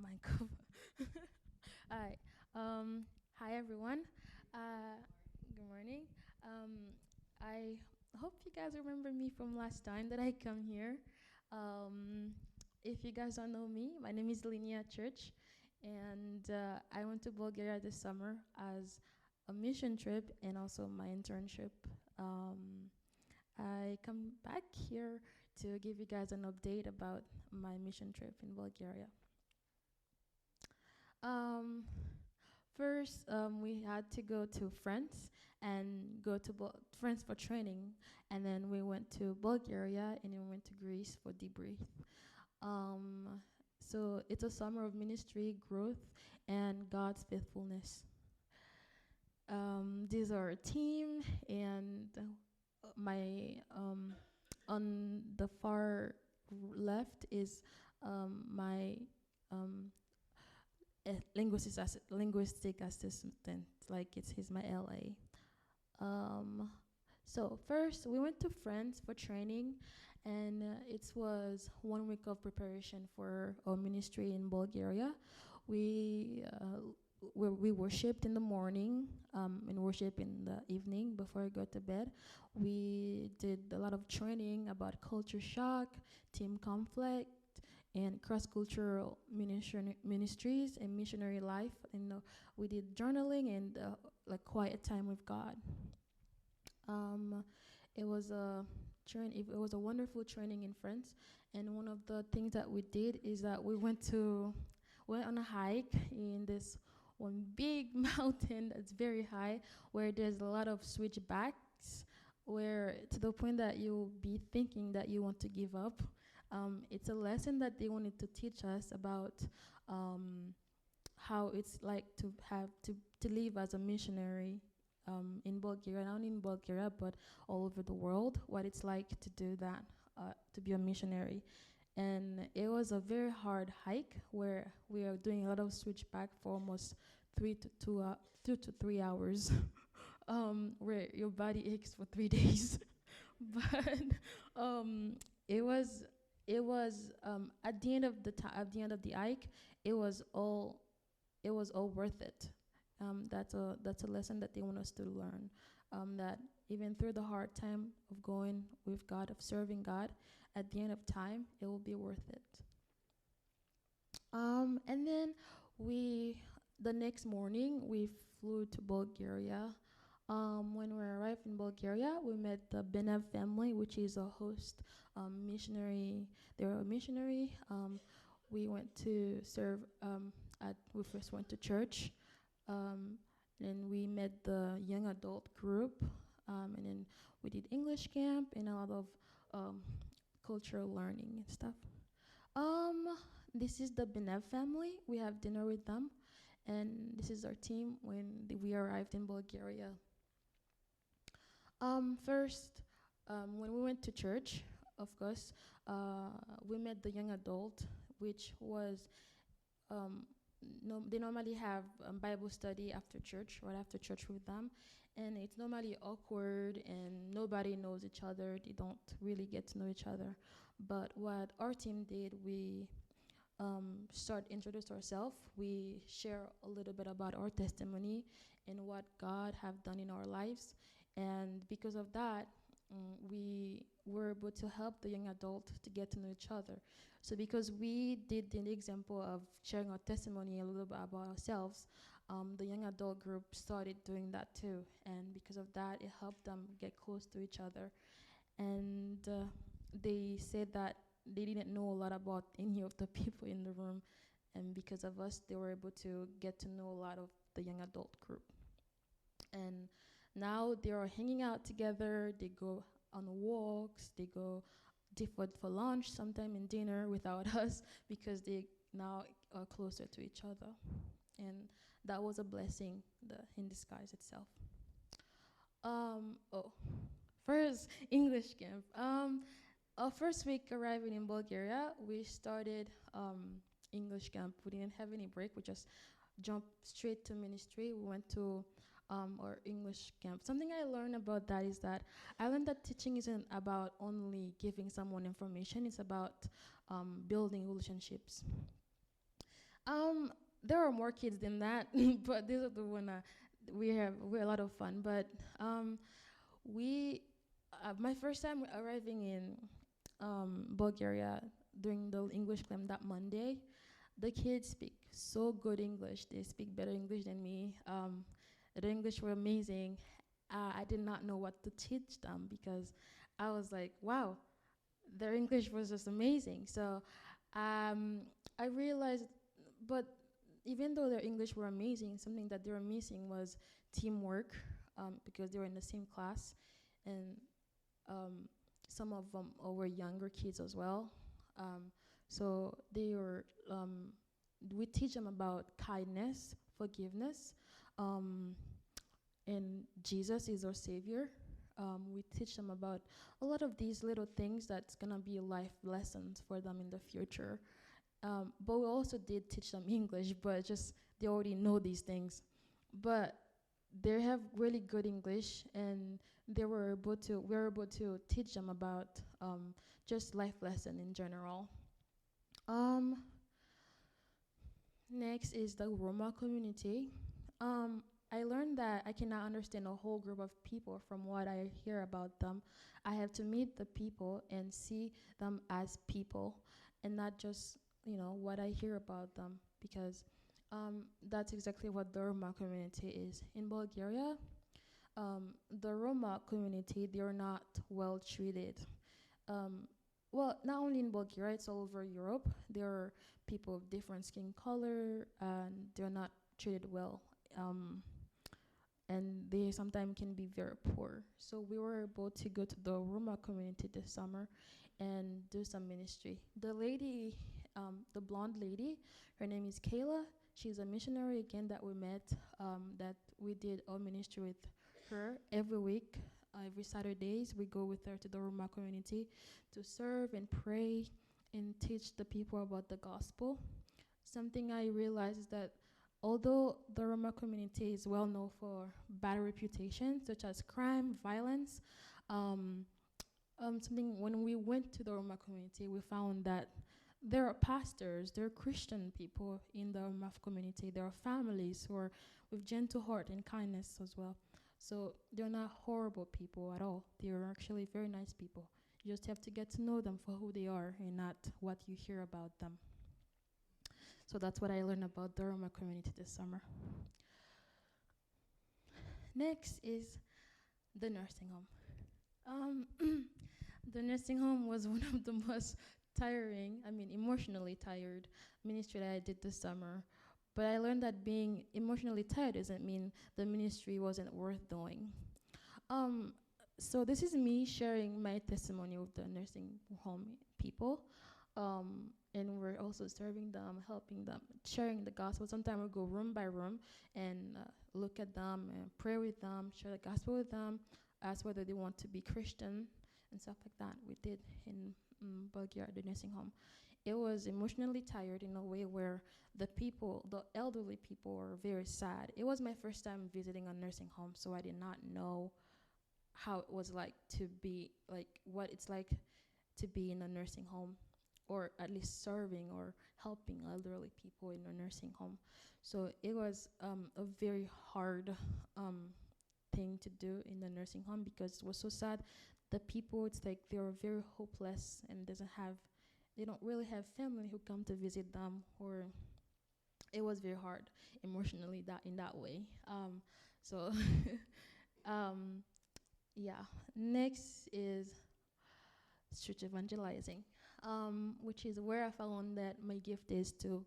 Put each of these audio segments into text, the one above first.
My cover. All right. Hi everyone. Good morning. I hope you guys remember me from last time that I come here. Um, if you guys don't know me, my name is Linia Church, and I went to Bulgaria this summer as a mission trip and also my internship. Um, I come back here to give you guys an update about my mission trip in Bulgaria. Um, First, we had to go to France and go to France for training, and then we went to Bulgaria and then we went to Greece for debrief. Um, so it's a summer of ministry, growth, and God's faithfulness. These are a team, and my on the far left is my um, linguistic assistant, like he's my LA. Um, so first we went to France for training, and it was 1 week of preparation for our ministry in Bulgaria. We we worshipped in the morning and worship in the evening before I go to bed. We did a lot of training about culture shock, team conflict, and cross-cultural ministries and missionary life. And we did journaling and like quiet time with God. Um, it was a it was a wonderful training in France. And one of the things that we did is that we went on a hike in this one big mountain that's very high, where there's a lot of switchbacks, where to the point that you'll be thinking that you want to give up. It's a lesson that they wanted to teach us about um, how it's like to have to live as a missionary in Bulgaria, not only in Bulgaria but all over the world. What it's like to do that, to be a missionary, and it was a very hard hike where we are doing a lot of switchback for almost 2 to 3 hours, where your body aches for 3 days. But um, it was at the end of at the end of the hike, it was all worth it. That's a lesson that they want us to learn. That even through the hard time of going with God, of serving God, at the end of time, it will be worth it. And then we, the next morning, we flew to Bulgaria. When we arrived in Bulgaria, we met the Benev family, which is a host missionary. They're a missionary. We went to serve we first went to church. Um, and we met the young adult group. And then we did English camp and a lot of um, cultural learning and stuff. Um, this is the Benev family. We have dinner with them, and this is our team when we arrived in Bulgaria. First, when we went to church, of course, we met the young adult, which was um, no, they normally have Bible study after church, right after church with them, and it's normally awkward and nobody knows each other. They don't really get to know each other. But what our team did, we start introduce ourselves. We share a little bit about our testimony and what God have done in our lives, and because of that, we were able to help the young adult to get to know each other. So because we did the example of sharing our testimony a little bit about ourselves, the young adult group started doing that too, and because of that, it helped them get close to each other. And they said that they didn't know a lot about any of the people in the room, and because of us, they were able to get to know a lot of the young adult group. And now they are hanging out together. They go on walks. They go for lunch, sometime in dinner without us because they now are closer to each other. And that was a blessing in disguise itself. Oh, first English camp. Our first week arriving in Bulgaria, we started English camp. We didn't have any break. We just jumped straight to ministry. We went to our English camp. Something I learned about that is that I learned that teaching isn't about only giving someone information. It's about building relationships. Um, there are more kids than that, but these are the one we're a lot of fun. But um, we my first time arriving in Bulgaria during the English clam that Monday, the kids speak so good English. They speak better English than me. The English were amazing. I did not know what to teach them because I was like, wow, their English was just amazing. So um, I realized, but even though their English were amazing, something that they were missing was teamwork because they were in the same class, and um, some of them were younger kids as well. So they were. We teach them about kindness, forgiveness, um, and Jesus is our savior. We teach them about a lot of these little things that's gonna be life lessons for them in the future. But we also did teach them English, but just they already know these things. But they have really good English, and we were able to teach them about just life lesson in general. Um, Next is the Roma community. I learned that I cannot understand a whole group of people from what I hear about them. I have to meet the people and see them as people, and not just what I hear about them, because that's exactly what the Roma community is in Bulgaria. The Roma community, they are not well treated. Um, well, not only in Bulgaria, it's all over Europe. There are people of different skin color, and they're not treated well. Um, and they sometimes can be very poor. So we were able to go to the Roma community this summer and do some ministry. The lady, the blonde lady, her name is Kayla. She's a missionary again that we met, that we did our ministry with her every week. Every Saturdays, we go with her to the Roma community to serve and pray and teach the people about the gospel. Something I realized is that although the Roma community is well known for bad reputation, such as crime, violence, um, something when we went to the Roma community, we found that there are pastors, there are Christian people in the Roma community, there are families who are with gentle heart and kindness as well. So they're not horrible people at all. They're actually very nice people. You just have to get to know them for who they are and not what you hear about them. So that's what I learned about the Roma community this summer. Next is the nursing home. The nursing home was one of the most tiring, I mean, emotionally tired ministry that I did this summer. But I learned that being emotionally tired doesn't mean the ministry wasn't worth doing. Um, so this is me sharing my testimony with the nursing home people. And we're also serving them, helping them, sharing the gospel. Sometimes we go room by room and look at them and pray with them, share the gospel with them, ask whether they want to be Christian and stuff like that. We did in Bulgaria, the nursing home. It was emotionally tired in a way where the elderly people were very sad. It was my first time visiting a nursing home, so I did not know how it was like to be, like what it's like to be in a nursing home, or at least serving or helping elderly people in a nursing home. So it was a very hard thing to do in the nursing home because it was so sad. The people, it's like they were very hopeless and they don't really have family who come to visit them, or it was very hard emotionally that in that way. So um, yeah. Next is street evangelizing, which is where I found that my gift is to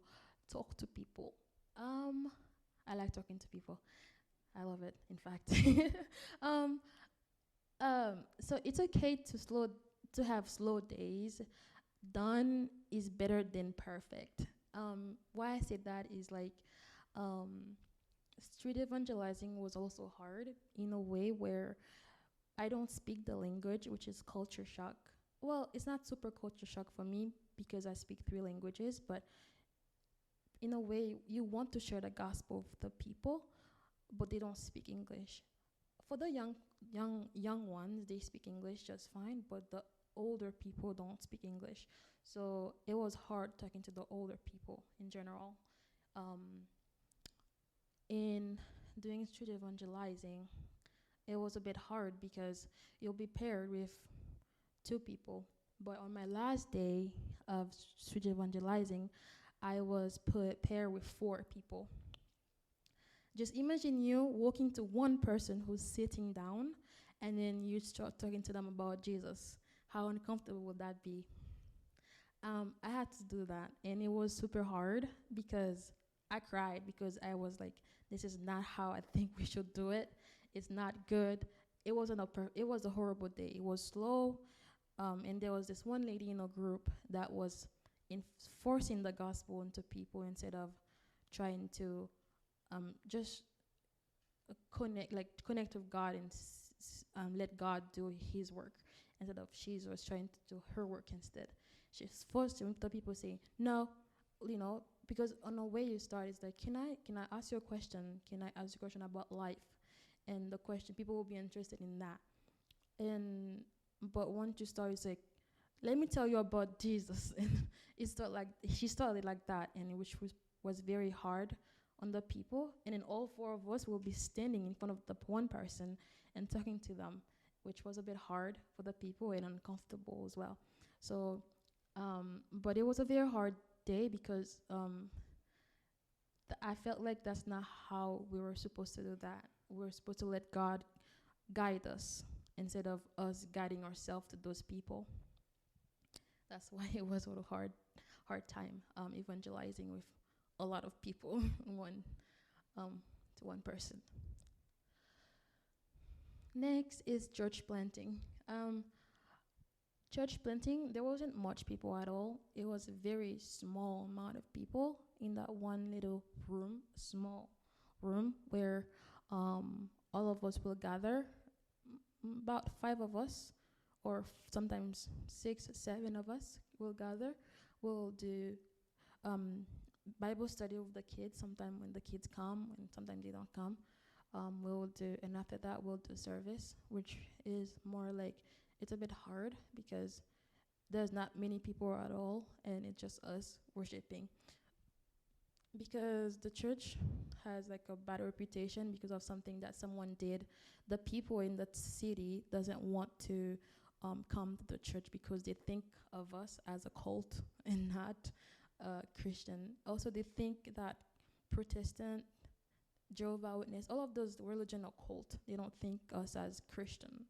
talk to people. I like talking to people. I love it, in fact. um, so it's okay to have slow days. Done is better than perfect. Why I say that is like, um, street evangelizing was also hard in a way where I don't speak the language, which is culture shock. Well, it's not super culture shock for me because I speak three languages, but in a way, you want to share the gospel with the people, but they don't speak English. For the young ones, they speak English just fine, but the older people don't speak English. So it was hard talking to the older people in general. Um, in doing street evangelizing, it was a bit hard because you'll be paired with two people. But on my last day of street evangelizing, I was put paired with four people. Just imagine you walking to one person who's sitting down and then you start talking to them about Jesus. How uncomfortable would that be? I had to do that, and it was super hard because I cried because I was like, "This is not how I think we should do it. It's not good." It was a horrible day. It was slow, and there was this one lady in a group that was enforcing the gospel into people instead of trying to just connect with God and let God do His work instead of she was trying to do her work instead. She's forced to the people say no, because on the way you start is like, can I ask you a question? Can I ask you a question about life? And the question people will be interested in that. And but once you start, it's like, let me tell you about Jesus, and she started like that, and which was very hard on the people. And then all four of us will be standing in front of the one person and talking to them, which was a bit hard for the people and uncomfortable as well. So, but it was a very hard day because I felt like that's not how we were supposed to do that. We were supposed to let God guide us instead of us guiding ourselves to those people. That's why it was a hard time evangelizing with a lot of people one to one person. Next is church planting. Um, Church planting, there wasn't much people at all. It was a very small amount of people in that one little room, small room where all of us will gather. About five of us, or sometimes six, seven of us will gather. We'll do um, Bible study with the kids. Sometimes when the kids come, and sometimes they don't come. We'll do, and after that we'll do service, which is more like it's a bit hard because there's not many people at all, and it's just us worshiping. Because the church has like a bad reputation because of something that someone did. The people in that city doesn't want to come to the church because they think of us as a cult and not Christian. Also, they think that Protestant, Jehovah Witness, all of those religion are cult. They don't think us as Christian.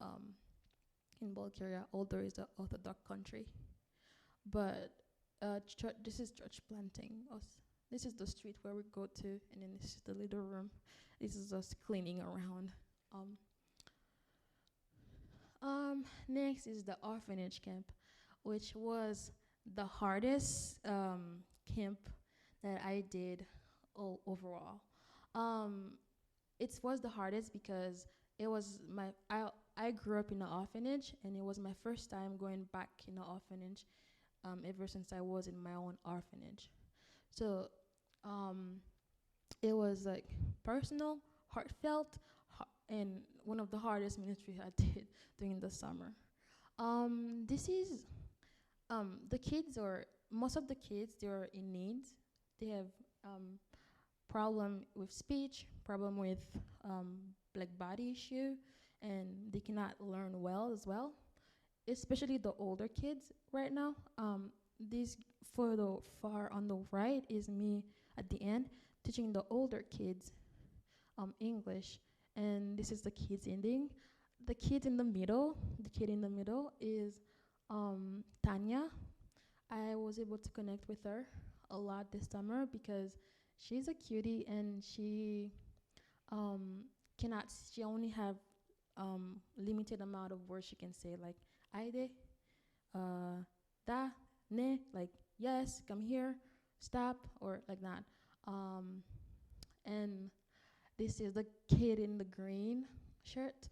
Um, in Bulgaria, although it's an Orthodox country, but this is church planting. This is the street where we go to, and then this is the little room. This is us cleaning around. Um, Next is the orphanage camp, which was the hardest camp that I did overall. Um, it was the hardest because it was I grew up in an orphanage, and it was my first time going back in an orphanage ever since I was in my own orphanage. So um, it was like personal, heartfelt, and one of the hardest ministry I did during the summer. This is the kids, or most of the kids, they are in need. They have problem with speech, problem with like body issue, and they cannot learn well as well. Especially the older kids right now. This for the far on the right is me at the end teaching the older kids English, and this is the kids ending. The kid in the middle is Tanya. I was able to connect with her a lot this summer because she's a cutie, and um, she only have limited amount of words she can say, like aide, uh, da, ne, like yes, come here, stop, or like that. Um, and this is the kid in the green shirt,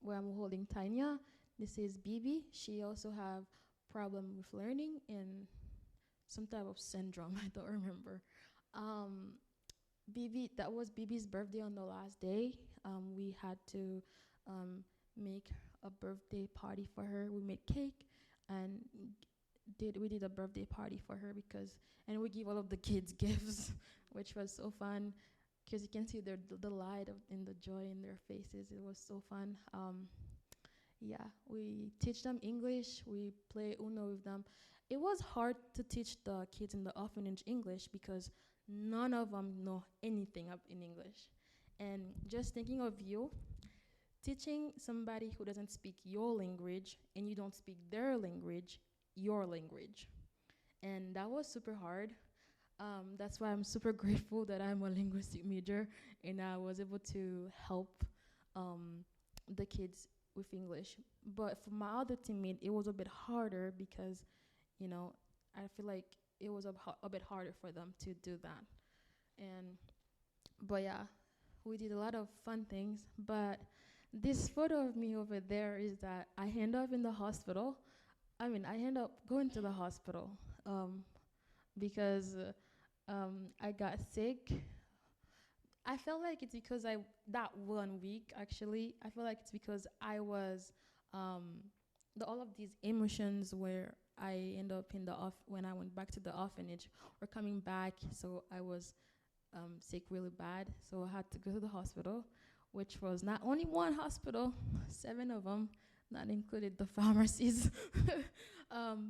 where I'm holding Tanya. This is Bibi. She also have problem with learning and some type of syndrome. I don't remember. Um, that was Bibi's birthday on the last day. We had to make a birthday party for her. We made cake and we did a birthday party for her because, and we give all of the kids gifts, which was so fun because you can see the light of and the joy in their faces. It was so fun. Yeah, we teach them English. We play Uno with them. It was hard to teach the kids in the orphanage English because none of them know anything in English. And just thinking of you, teaching somebody who doesn't speak your language and you don't speak their language, your language. And that was super hard. That's why I'm super grateful that I'm a linguistic major and I was able to help um, the kids with English. But for my other teammate, it was a bit harder because, you know, I feel like it was a bit harder for them to do that. And but yeah, we did a lot of fun things. But this photo of me over there is that I end up in the hospital. I mean, I end up going to the hospital um, because I got sick. I felt like it's because I that 1 week actually. I feel like it's because I was um, all of these emotions where I end up in the off when I went back to the orphanage were coming back. So I was sick really bad. So I had to go to the hospital, which was not only one hospital, 7 of them, not included the pharmacies.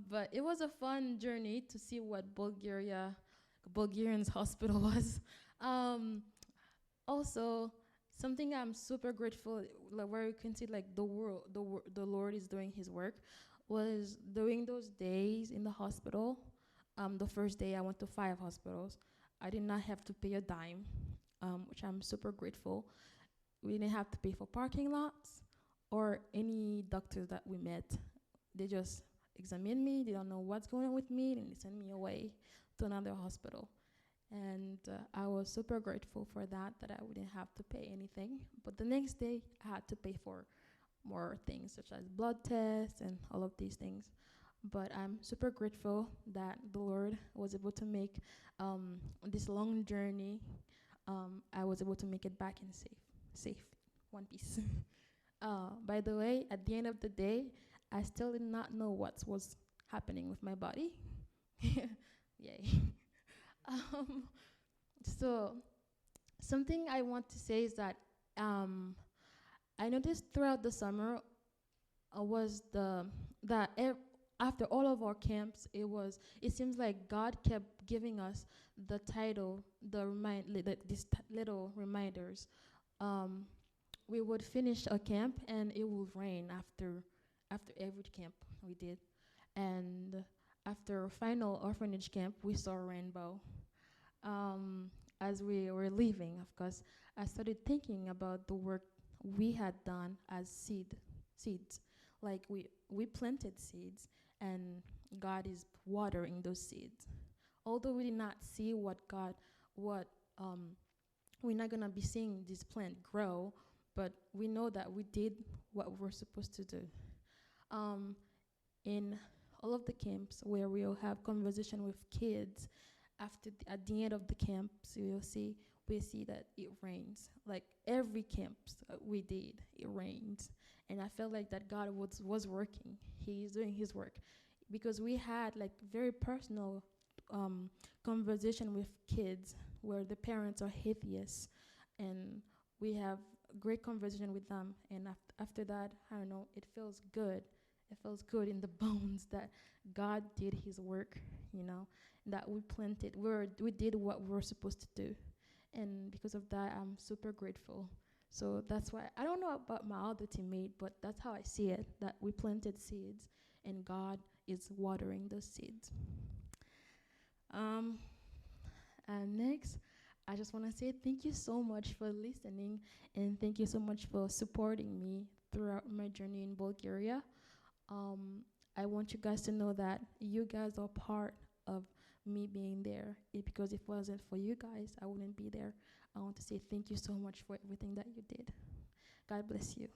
But it was a fun journey to see what Bulgarian's hospital was. Um, Also, something I'm super grateful, like where you can see like the Lord is doing His work, was during those days in the hospital. The first day I went to 5 hospitals. I did not have to pay a dime, which I'm super grateful. We didn't have to pay for parking lots or any doctors that we met. They just examine me. They don't know what's going on with me, and they send me away to another hospital. And I was super grateful for that I wouldn't have to pay anything. But the next day, I had to pay for more things, such as blood tests and all of these things. But I'm super grateful that the Lord was able to make this long journey. I was able to make it back in safe, one piece. By the way, at the end of the day, I still did not know what was happening with my body. Yay. um, so something I want to say is that I noticed throughout the summer was the that after all of our camps, it seems like God kept giving us the title, these little reminders. Um, we would finish a camp and it would rain after every camp we did, and after final orphanage camp, we saw a rainbow. As we were leaving, of course, I started thinking about the work we had done as seeds. Like we planted seeds, and God is watering those seeds. Although we did not see what we're not gonna be seeing this plant grow, but we know that we did what we're supposed to do. Um, in all of the camps where we'll have conversation with kids at the end of the camps, we see that it rains. Like every camps we did, it rains, and I felt like that God was working. He's doing His work because we had like very personal conversation with kids where the parents are atheists, and we have great conversation with them. And after that, I don't know, it feels good. It feels good in the bones that God did His work, you know, that we planted. We did what we were supposed to do, and because of that, I'm super grateful. So that's why I don't know about my other teammate, but that's how I see it. That we planted seeds, and God is watering those seeds. Um, and next, I just want to say thank you so much for listening, and thank you so much for supporting me throughout my journey in Bulgaria. Um, I want you guys to know that you guys are part of me being there. Because if it wasn't for you guys, I wouldn't be there. I want to say thank you so much for everything that you did. God bless you.